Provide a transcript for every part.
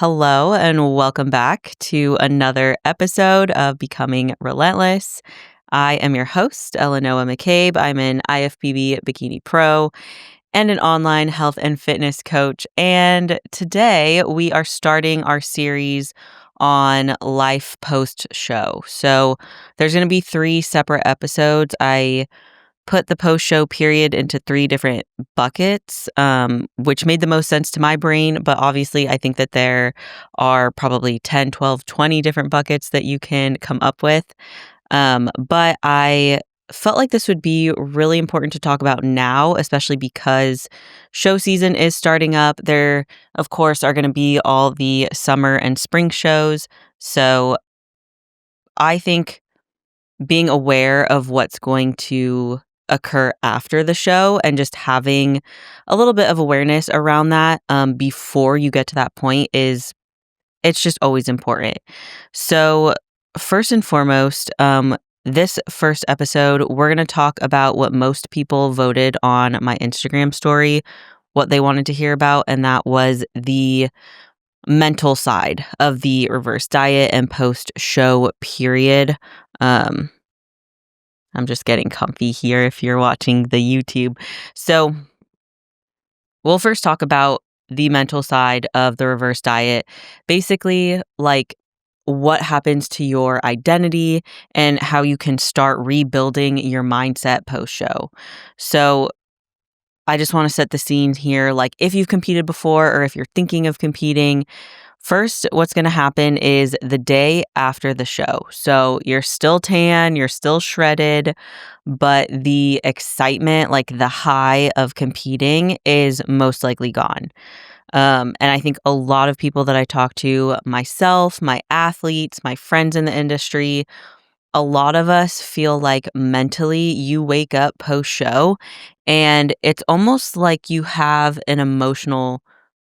Hello, and welcome back to another episode of Becoming Relentless. I am your host, elenoa.mccabe. I'm an IFBB Bikini Pro and an online health and fitness coach. And today we are starting our series on life post show. So there's going to be 3 separate episodes. I put the post show period into 3 different buckets, which made the most sense to my brain. But obviously, I think that there are probably 10, 12, 20 different buckets that you can come up with. But I felt like this would be really important to talk about now, especially because show season is starting up. There, of course, are going to be all the summer and spring shows. So I think being aware of what's going to occur after the show and just having a little bit of awareness around that before you get to that point it's just always important. So first and foremost, this first episode, we're going to talk about what most people voted on my Instagram story, what they wanted to hear about, and that was the mental side of the reverse diet and post-show period. I'm just getting comfy here if you're watching the YouTube. So we'll first talk about the mental side of the reverse diet. Basically, like what happens to your identity and how you can start rebuilding your mindset post-show. So I just want to set the scene here. Like if you've competed before or if you're thinking of competing, first, what's going to happen is the day after the show. So you're still tan, you're still shredded, but the excitement, like the high of competing, is most likely gone. And I think a lot of people that I talk to, myself, my athletes, my friends in the industry, a lot of us feel like mentally you wake up post show and it's almost like you have an emotional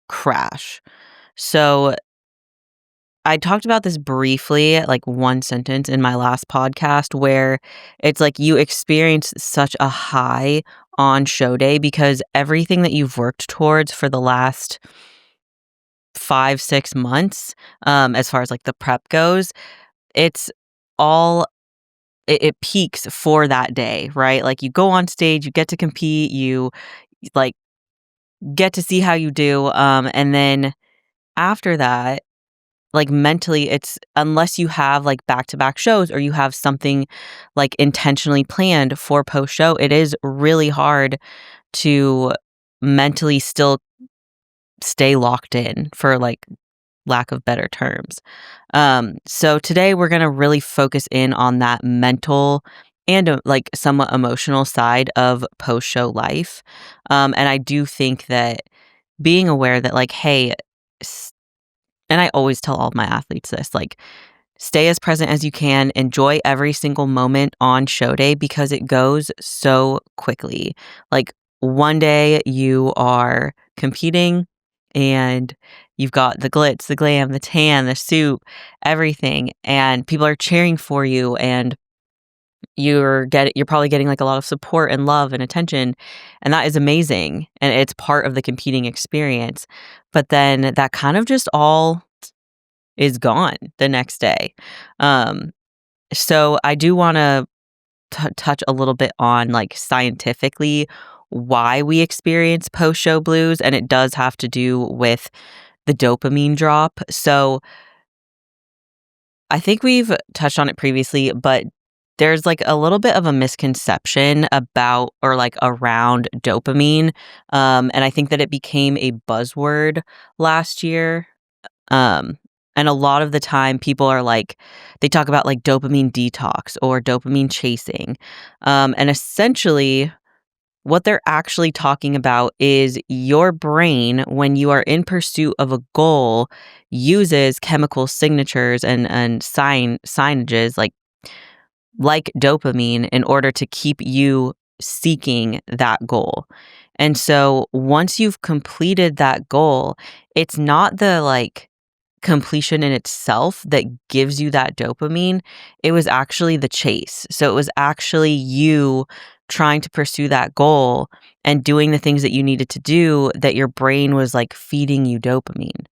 crash. So I talked about this briefly, like one sentence in my last podcast, where it's like you experience such a high on show day because everything that you've worked towards for the last 5, 6 months, as far as like the prep goes, it's all it peaks for that day, right? Like you go on stage, you get to compete, you like get to see how you do, and then after that, like mentally, it's unless you have like back-to-back shows or you have something like intentionally planned for post show, it is really hard to mentally still stay locked in, for like lack of better terms. So today we're going to really focus in on that mental and like somewhat emotional side of post show life. And I do think that being aware that like, hey, and I always tell all of my athletes this, like, stay as present as you can, enjoy every single moment on show day because it goes so quickly. Like, one day you are competing and you've got the glitz, the glam, the tan, the suit, everything, and people are cheering for you and you're probably getting like a lot of support and love and attention, and that is amazing and it's part of the competing experience. But then that kind of just all is gone the next day. So I do want to touch a little bit on like scientifically why we experience post-show blues, and it does have to do with the dopamine drop. So I think we've touched on it previously, but there's like a little bit of a misconception about or like around dopamine. And I think that it became a buzzword last year. And a lot of the time people are like, they talk about like dopamine detox or dopamine chasing. And essentially, what they're actually talking about is your brain, when you are in pursuit of a goal, uses chemical signatures and signages like dopamine in order to keep you seeking that goal. And so once you've completed that goal, it's not the like completion in itself that gives you that dopamine. It was actually the chase. So it was actually you trying to pursue that goal and doing the things that you needed to do that your brain was like feeding you dopamine.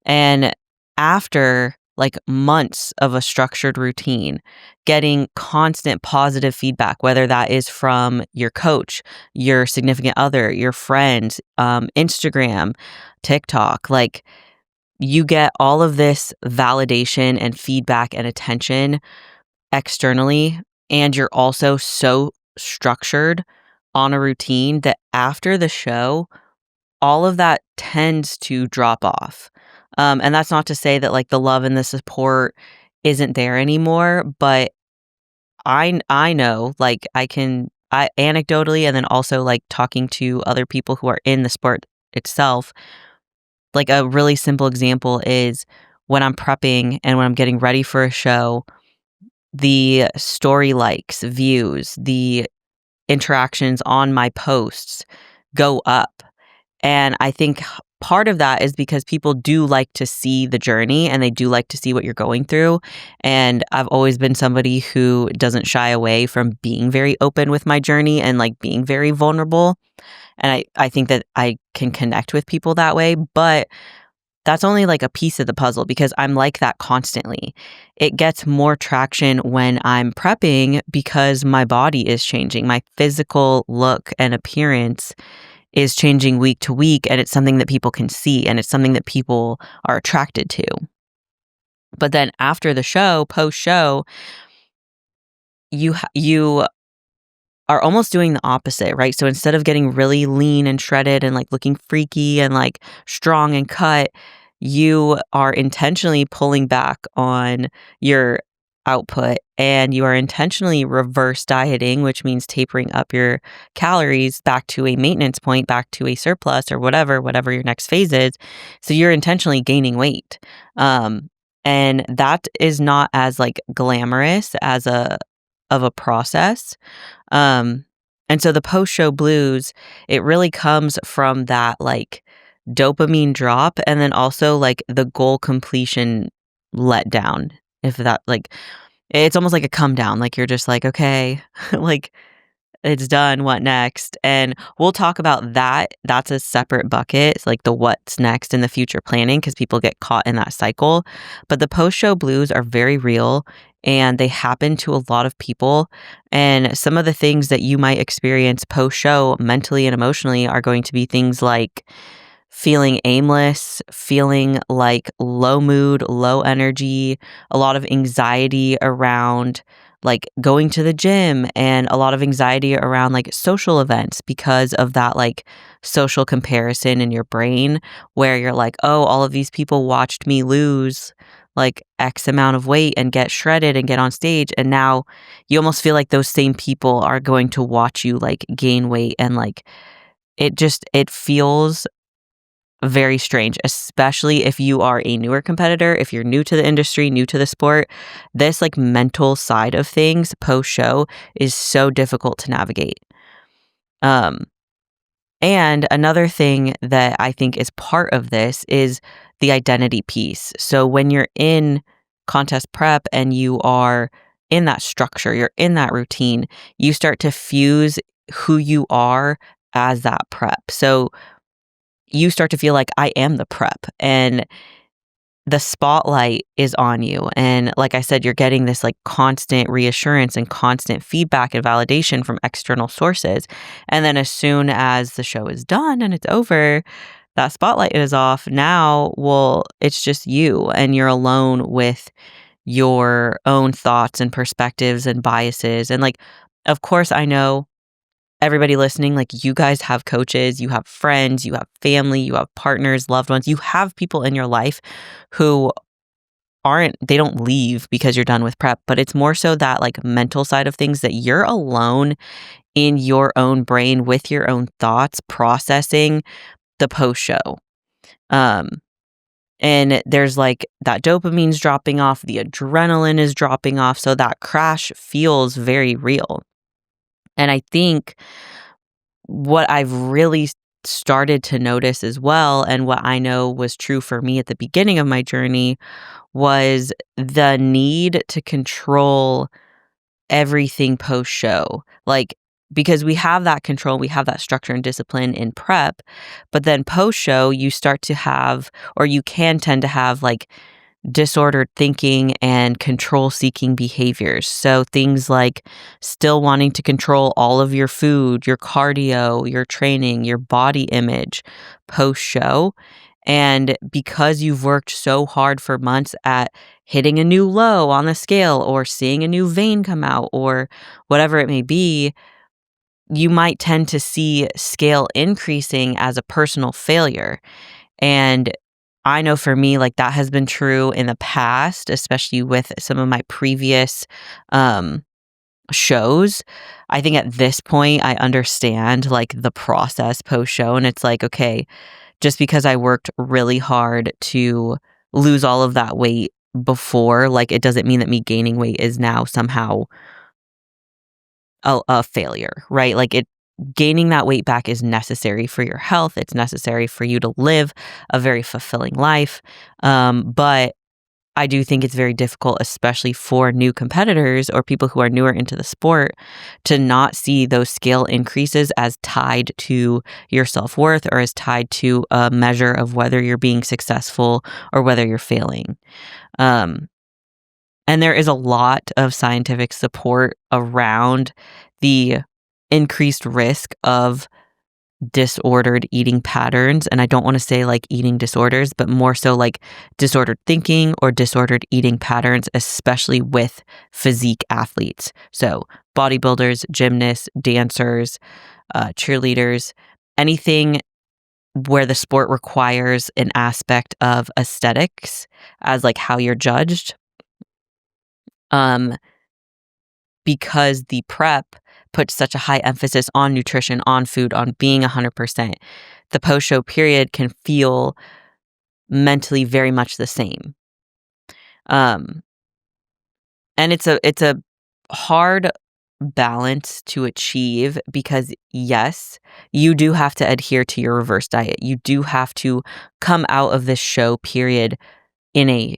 And after like months of a structured routine, getting constant positive feedback, whether that is from your coach, your significant other, your friends, Instagram, TikTok, like you get all of this validation and feedback and attention externally, and you're also so structured on a routine that after the show, all of that tends to drop off. And that's not to say that like the love and the support isn't there anymore, but I know like I anecdotally and then also like talking to other people who are in the sport itself, like a really simple example is when I'm prepping and when I'm getting ready for a show, the story likes, views, the interactions on my posts go up. And I think part of that is because people do like to see the journey and they do like to see what you're going through. And I've always been somebody who doesn't shy away from being very open with my journey and like being very vulnerable. And I think that I can connect with people that way. But that's only like a piece of the puzzle because I'm like that constantly. It gets more traction when I'm prepping because my body is changing. My physical look and appearance is changing week to week, and it's something that people can see and it's something that people are attracted to. But then after the show, post show, you are almost doing the opposite, right? So instead of getting really lean and shredded and like looking freaky and like strong and cut, you are intentionally pulling back on your output and you are intentionally reverse dieting, which means tapering up your calories back to a maintenance point, back to a surplus or whatever your next phase is. So you're intentionally gaining weight. And that is not as like glamorous as of a process. And so the post-show blues, it really comes from that like dopamine drop and then also like the goal completion letdown. If that like it's almost like a come down, like you're just like, okay, like it's done, what next? And we'll talk about that. That's a separate bucket. It's like the what's next in the future planning because people get caught in that cycle. But the post-show blues are very real and they happen to a lot of people. And some of the things that you might experience post-show mentally and emotionally are going to be things like feeling aimless, feeling like low mood, low energy, a lot of anxiety around like going to the gym and a lot of anxiety around like social events because of that like social comparison in your brain where you're like, oh, all of these people watched me lose like X amount of weight and get shredded and get on stage. And now you almost feel like those same people are going to watch you like gain weight and like it feels very strange, especially if you are a newer competitor, if you're new to the industry, new to the sport. This like mental side of things post show is so difficult to navigate. Um, and another thing that I think is part of this is the identity piece. So when you're in contest prep and you are in that structure, you're in that routine, you start to fuse who you are as that prep. So you start to feel like I am the prep and the spotlight is on you. And like I said, you're getting this like constant reassurance and constant feedback and validation from external sources. And then as soon as the show is done and it's over, that spotlight is off. Now, well, it's just you and you're alone with your own thoughts and perspectives and biases. And like, of course, I know everybody listening, like you guys have coaches, you have friends, you have family, you have partners, loved ones, you have people in your life who they don't leave because you're done with prep, but it's more so that like mental side of things that you're alone in your own brain with your own thoughts processing the post show. And there's like that dopamine's dropping off, the adrenaline is dropping off. So that crash feels very real. And I think what I've really started to notice as well, and what I know was true for me at the beginning of my journey, was the need to control everything post show. Like, because we have that control, we have that structure and discipline in prep, but then post show, you start to have, or you can tend to have like disordered thinking and control-seeking behaviors. So things like still wanting to control all of your food, your cardio, your training, your body image post-show. And because you've worked so hard for months at hitting a new low on the scale or seeing a new vein come out or whatever it may be, you might tend to see scale increasing as a personal failure. And I know for me, like that has been true in the past, especially with some of my previous shows. I think at this point, I understand like the process post show. And it's like, okay, just because I worked really hard to lose all of that weight before, like it doesn't mean that me gaining weight is now somehow a failure, right? Like gaining that weight back is necessary for your health. It's necessary for you to live a very fulfilling life. But I do think it's very difficult, especially for new competitors or people who are newer into the sport, to not see those scale increases as tied to your self-worth or as tied to a measure of whether you're being successful or whether you're failing. Um, and there is a lot of scientific support around the increased risk of disordered eating patterns. And I don't want to say like eating disorders, but more so like disordered thinking or disordered eating patterns, especially with physique athletes. So bodybuilders, gymnasts, dancers, cheerleaders, anything where the sport requires an aspect of aesthetics as like how you're judged. Um, because the prep puts such a high emphasis on nutrition, on food, on being 100%, the post-show period can feel mentally very much the same. Um, and it's a hard balance to achieve because yes, you do have to adhere to your reverse diet. You do have to come out of this show period in a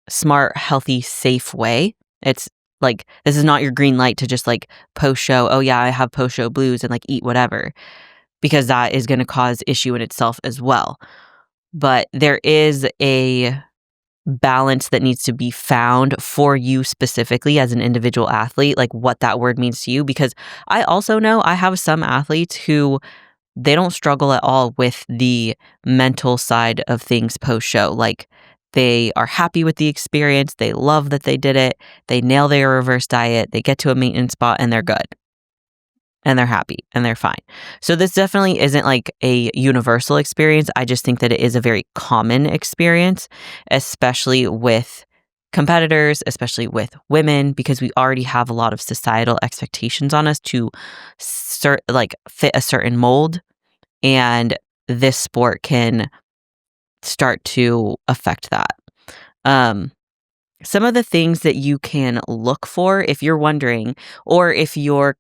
smart, healthy, safe way. It's like, this is not your green light to just like post show, oh yeah, I have post show blues and like eat whatever, because that is going to cause issue in itself as well. But there is a balance that needs to be found for you specifically as an individual athlete, like what that word means to you. Because I also know I have some athletes who they don't struggle at all with the mental side of things post show. Like they are happy with the experience. They love that they did it. They nail their reverse diet. They get to a maintenance spot and they're good. And they're happy and they're fine. So this definitely isn't like a universal experience. I just think that it is a very common experience, especially with competitors, especially with women, because we already have a lot of societal expectations on us to fit a certain mold. And this sport can start to affect that. Some of the things that you can look for if you're wondering, or if you're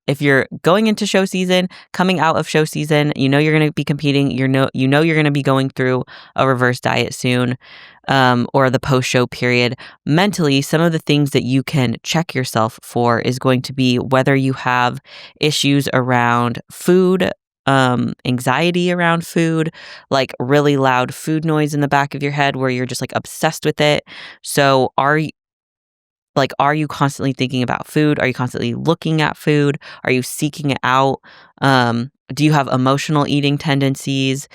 if you're going into show season, coming out of show season, you know you're going to be competing, you're going to be going through a reverse diet soon, or the post-show period. Mentally, some of the things that you can check yourself for is going to be whether you have issues around food, anxiety around food, like really loud food noise in the back of your head where you're just like obsessed with it. So are you constantly thinking about food? Are you constantly looking at food? Are you seeking it out? Do you have emotional eating tendencies?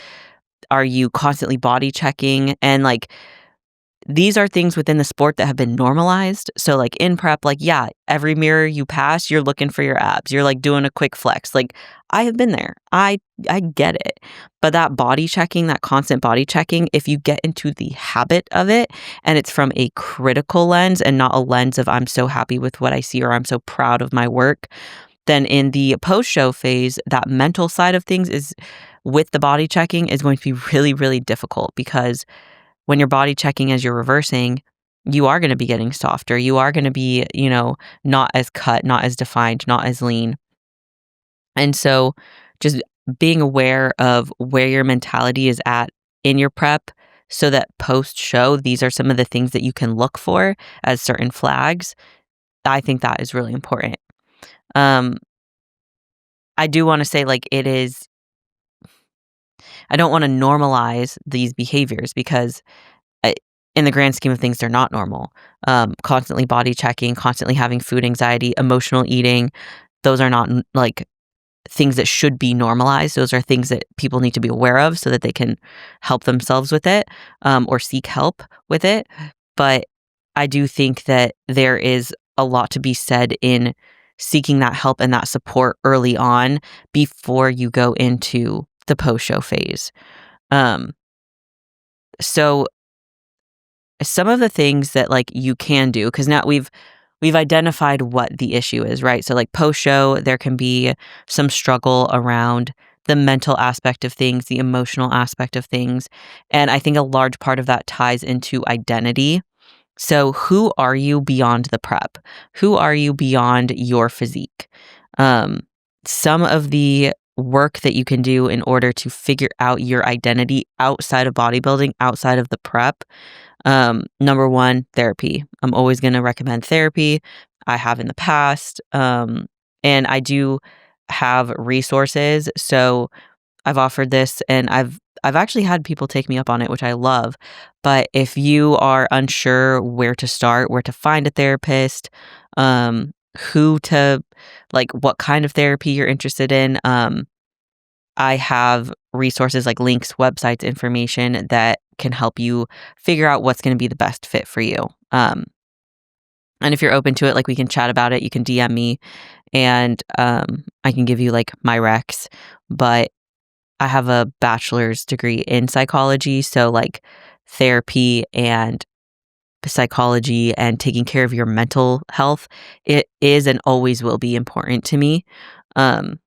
Are you constantly body checking? And like, these are things within the sport that have been normalized. So like in prep, like, yeah, every mirror you pass, you're looking for your abs. You're like doing a quick flex. Like I have been there. I get it. But that body checking, that constant body checking, if you get into the habit of it and it's from a critical lens and not a lens of I'm so happy with what I see or I'm so proud of my work, then in the post-show phase, that mental side of things is with the body checking is going to be really, really difficult, because when you're body checking as you're reversing, you are going to be getting softer. You are going to be, not as cut, not as defined, not as lean. And so just being aware of where your mentality is at in your prep, so that post show, these are some of the things that you can look for as certain flags. I think that is really important. I do want to say, like, I don't want to normalize these behaviors, because in the grand scheme of things, they're not normal. Constantly body checking, constantly having food anxiety, emotional eating, those are not like things that should be normalized. Those are things that people need to be aware of so that they can help themselves with it, or seek help with it. But I do think that there is a lot to be said in seeking that help and that support early on before you go into the post-show phase. Um, so some of the things that like you can do, because now we've identified what the issue is, right? So like post show, there can be some struggle around the mental aspect of things, the emotional aspect of things. And I think a large part of that ties into identity. So who are you beyond the prep? Who are you beyond your physique? Um, some of the work that you can do in order to figure out your identity outside of bodybuilding, outside of the prep. Number one, therapy. I'm always going to recommend therapy. I have in the past. And I do have resources. So I've offered this and I've actually had people take me up on it, which I love. But if you are unsure where to start, where to find a therapist, who to like what kind of therapy you're interested in, I have resources like links, websites, information that can help you figure out what's going to be the best fit for you. And if you're open to it, like we can chat about it. You can DM me and I can give you like my recs. But I have a bachelor's degree in psychology. So like therapy and psychology and taking care of your mental health, it is and always will be important to me. Um,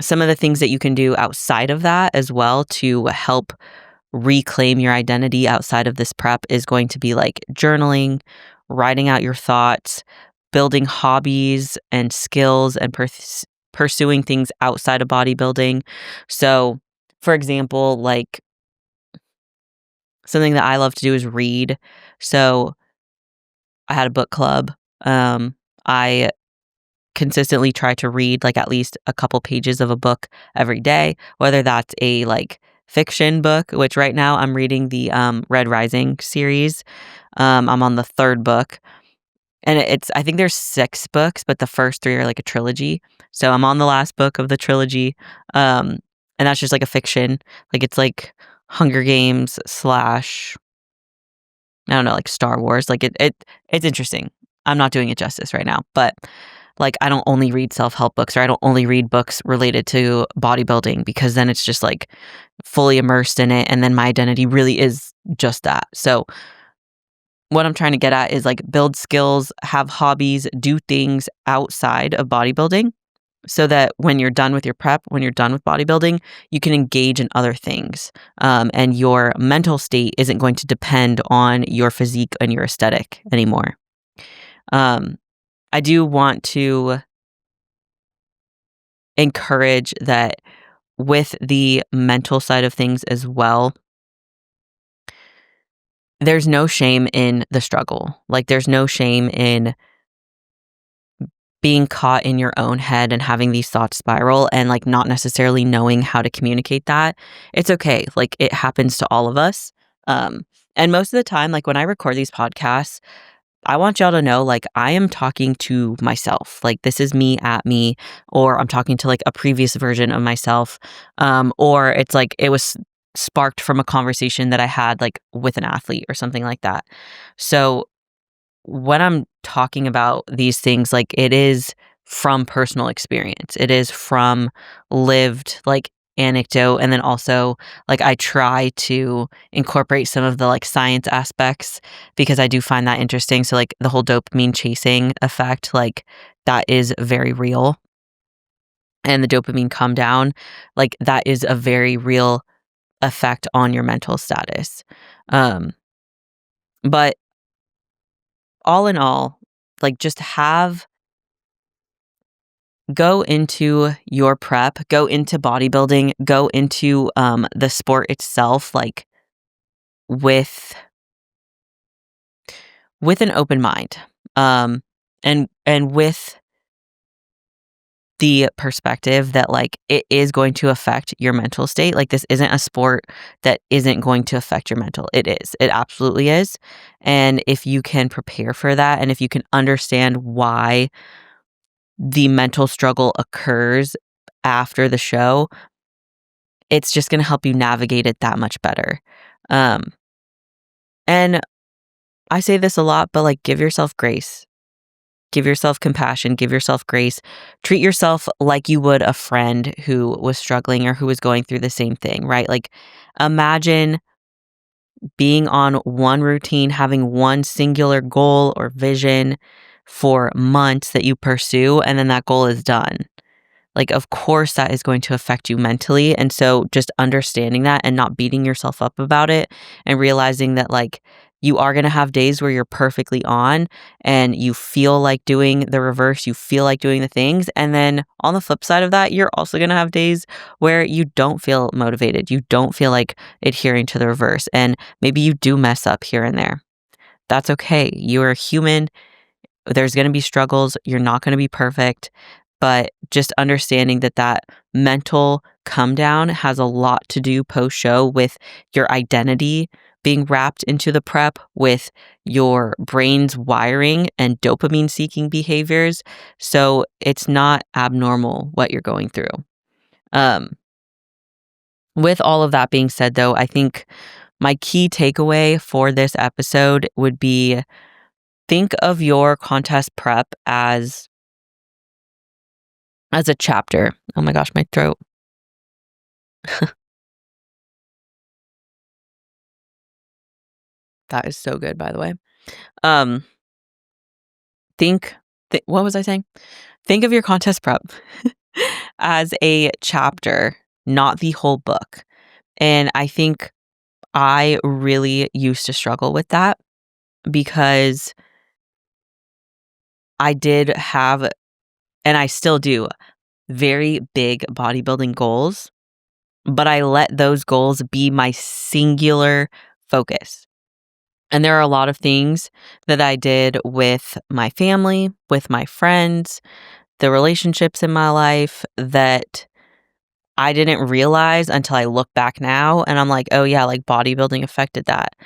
some of the things that you can do outside of that as well to help reclaim your identity outside of this prep is going to be like journaling, writing out your thoughts, building hobbies and skills and pursuing things outside of bodybuilding. So, for example, like something that I love to do is read. So, I had a book club. I consistently try to read like at least a couple pages of a book every day, whether that's a like fiction book, which right now I'm reading the Red Rising series. I'm on the third book. And it's I think there's 6 books, but the first 3 are like a trilogy. So I'm on the last book of the trilogy. Um, and that's just like a fiction. Like it's like Hunger Games slash I don't know, like Star Wars. Like it's interesting. I'm not doing it justice right now, but like I don't only read self-help books or I don't only read books related to bodybuilding because then it's just like fully immersed in it and then my identity really is just that. So what I'm trying to get at is like build skills, have hobbies, do things outside of bodybuilding so that when you're done with your prep, when you're done with bodybuilding, you can engage in other things. And your mental state isn't going to depend on your physique and your aesthetic anymore. I do want to encourage that with the mental side of things as well, there's no shame in the struggle. Like there's no shame in being caught in your own head and having these thoughts spiral and like not necessarily knowing how to communicate that. It's okay. Like it happens to all of us. And most of the time, like when I record these podcasts, I want y'all to know, like, I am talking to myself. Like, this is me at me, or I'm talking to like a previous version of myself. Or it's like it was sparked from a conversation that I had like with an athlete or something like that. So when I'm talking about these things, like it is from personal experience. It is from lived like anecdote. And then also like I try to incorporate some of the like science aspects because I do find that interesting. So like the whole dopamine chasing effect, like that is very real. And the dopamine come down, like that is a very real effect on your mental status. Um, but all in all, like just go into your prep, go into bodybuilding, go into the sport itself, like with an open mind, and with the perspective that like it is going to affect your mental state. Like this isn't a sport that isn't going to affect your mental. It is. It absolutely is. And if you can prepare for that and if you can understand why the mental struggle occurs after the show, it's just going to help you navigate it that much better. And I say this a lot, but like give yourself grace. Give yourself compassion, give yourself grace. Treat yourself like you would a friend who was struggling or who was going through the same thing, right? Like imagine being on one routine, having one singular goal or vision for months that you pursue, and then that goal is done. Like, of course, that is going to affect you mentally. And so just understanding that and not beating yourself up about it and realizing that, like, you are going to have days where you're perfectly on and you feel like doing the reverse, you feel like doing the things. And then on the flip side of that, you're also going to have days where you don't feel motivated. You don't feel like adhering to the reverse. And maybe you do mess up here and there. That's okay. You're a human. There's going to be struggles. You're not going to be perfect. But just understanding that that mental come down has a lot to do post show with your identity being wrapped into the prep, with your brain's wiring and dopamine seeking behaviors. So it's not abnormal what you're going through. With all of that being said, though, I think my key takeaway for this episode would be think of your contest prep as a chapter. Oh my gosh, my throat. That is so good, by the way. Um, what was I saying? Think of your contest prep as a chapter, not the whole book. And I think I really used to struggle with that because I did have, and I still do, very big bodybuilding goals, but I let those goals be my singular focus. And there are a lot of things that I did with my family, with my friends, the relationships in my life that I didn't realize until I look back now. And I'm like, oh yeah, like bodybuilding affected that.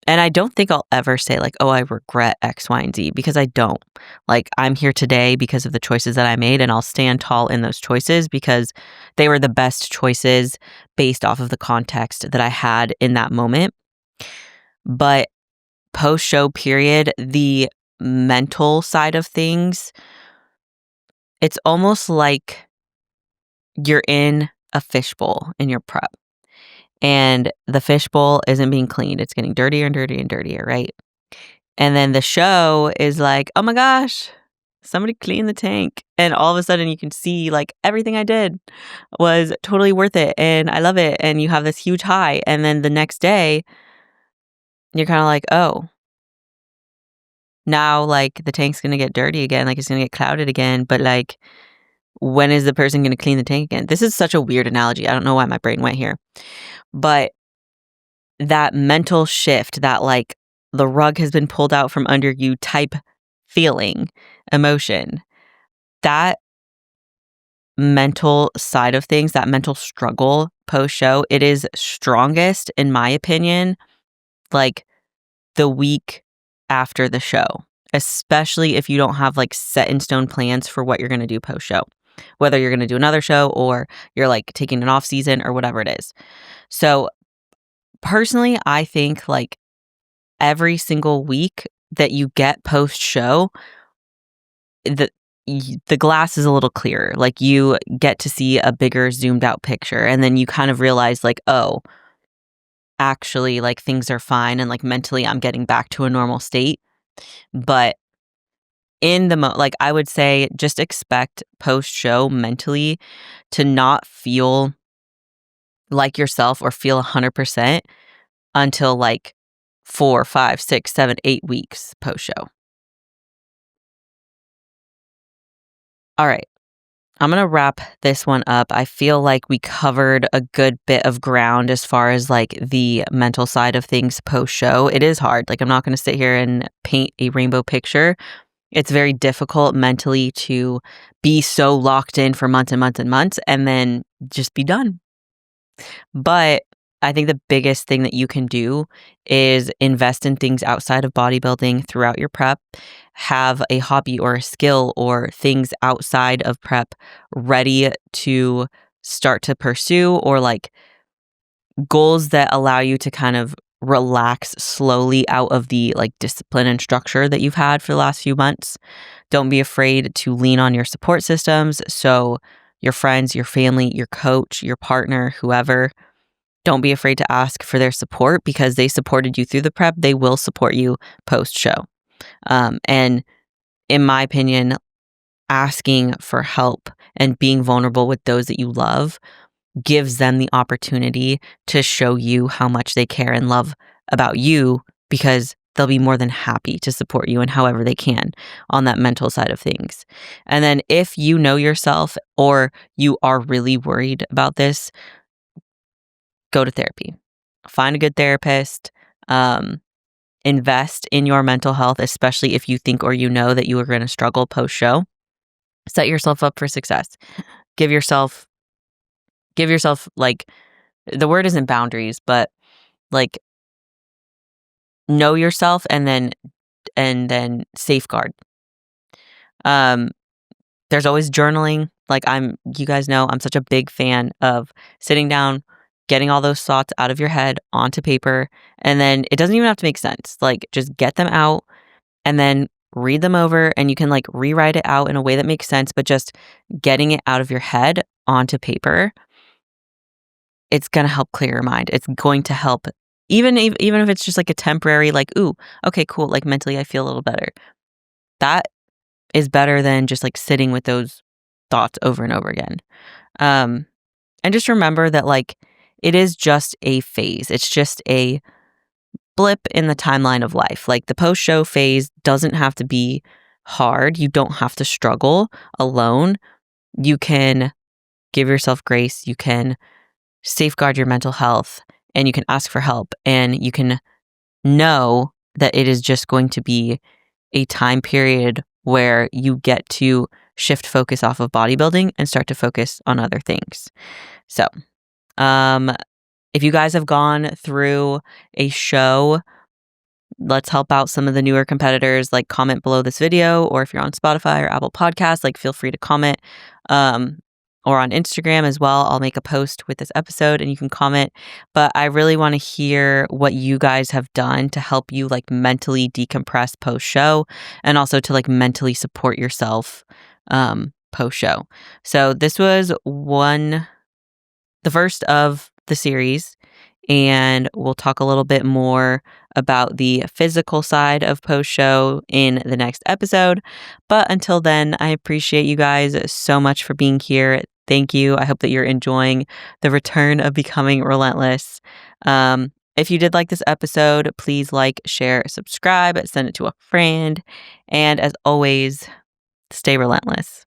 And I don't think I'll ever say like, oh, I regret X, Y, and Z, because I don't. Like, I'm here today because of the choices that I made, and I'll stand tall in those choices because they were the best choices based off of the context that I had in that moment. But post-show period, the mental side of things, it's almost like you're in a fishbowl in your prep. And the fishbowl isn't being cleaned. It's getting dirtier and dirtier and dirtier, right? And then the show is like, oh my gosh, somebody clean the tank. And all of a sudden you can see like everything I did was totally worth it. And I love it. And you have this huge high. And then the next day, you're kind of like, oh, now like the tank's going to get dirty again. Like it's going to get clouded again. But like, when is the person going to clean the tank again? This is such a weird analogy. I don't know why my brain went here. But that mental shift, that like the rug has been pulled out from under you type feeling, emotion, that mental side of things, that mental struggle post show, it is strongest, in my opinion, like the week after the show, especially if you don't have like set in stone plans for what you're going to do post show, whether you're going to do another show or you're like taking an off season or whatever it is. So personally, I think like every single week that you get post show, the glass is a little clearer. Like you get to see a bigger zoomed out picture, and then you kind of realize like, oh, actually like things are fine, and like mentally I'm getting back to a normal state. But in the like I would say just expect post show mentally to not feel like yourself or feel 100% until like 4, 5, 6, 7, 8 weeks post show. All right. I'm going to wrap this one up. I feel like we covered a good bit of ground as far as like the mental side of things post show. It is hard. Like I'm not going to sit here and paint a rainbow picture, It's very difficult mentally to be so locked in for months and months and months and then just be done. But I think the biggest thing that you can do is invest in things outside of bodybuilding throughout your prep. Have a hobby or a skill or things outside of prep ready to start to pursue, or like goals that allow you to kind of relax slowly out of the like discipline and structure that you've had for the last few months. Don't be afraid to lean on your support systems. So, your friends, your family, your coach, your partner, whoever, don't be afraid to ask for their support because they supported you through the prep. They will support you post show. And in my opinion, asking for help and being vulnerable with those that you love gives them the opportunity to show you how much they care and love about you, because they'll be more than happy to support you in however they can on that mental side of things. And then if you know yourself or you are really worried about this, go to therapy. Find a good therapist. Invest in your mental health, especially if you think or you know that you are going to struggle post show. Set yourself up for success. Give yourself like, the word isn't boundaries, but like, know yourself and then safeguard. There's always journaling. Like, you guys know I'm such a big fan of sitting down, getting all those thoughts out of your head onto paper, and then it doesn't even have to make sense. Like, just get them out and then read them over, and you can like rewrite it out in a way that makes sense, but just getting it out of your head onto paper, it's going to help clear your mind. It's going to help, even if it's just like a temporary, like, ooh, okay, cool, like mentally I feel a little better. That is better than just like sitting with those thoughts over and over again. And just remember that like it is just a phase. It's just a blip in the timeline of life. Like, the post-show phase doesn't have to be hard. You don't have to struggle alone. You can give yourself grace. You can safeguard your mental health, and you can ask for help, and you can know that it is just going to be a time period where you get to shift focus off of bodybuilding and start to focus on other things. So, if you guys have gone through a show, let's help out some of the newer competitors. Like, comment below this video, or if you're on Spotify or Apple Podcasts, like, feel free to comment. Or on Instagram as well. I'll make a post with this episode and you can comment. But I really want to hear what you guys have done to help you like mentally decompress post show, and also to like mentally support yourself post show. So this was the first of the series, and we'll talk a little bit more about the physical side of post show in the next episode. But until then, I appreciate you guys so much for being here. Thank you. I hope that you're enjoying the return of Becoming Relentless. If you did like this episode, please like, share, subscribe, send it to a friend. And as always, stay relentless.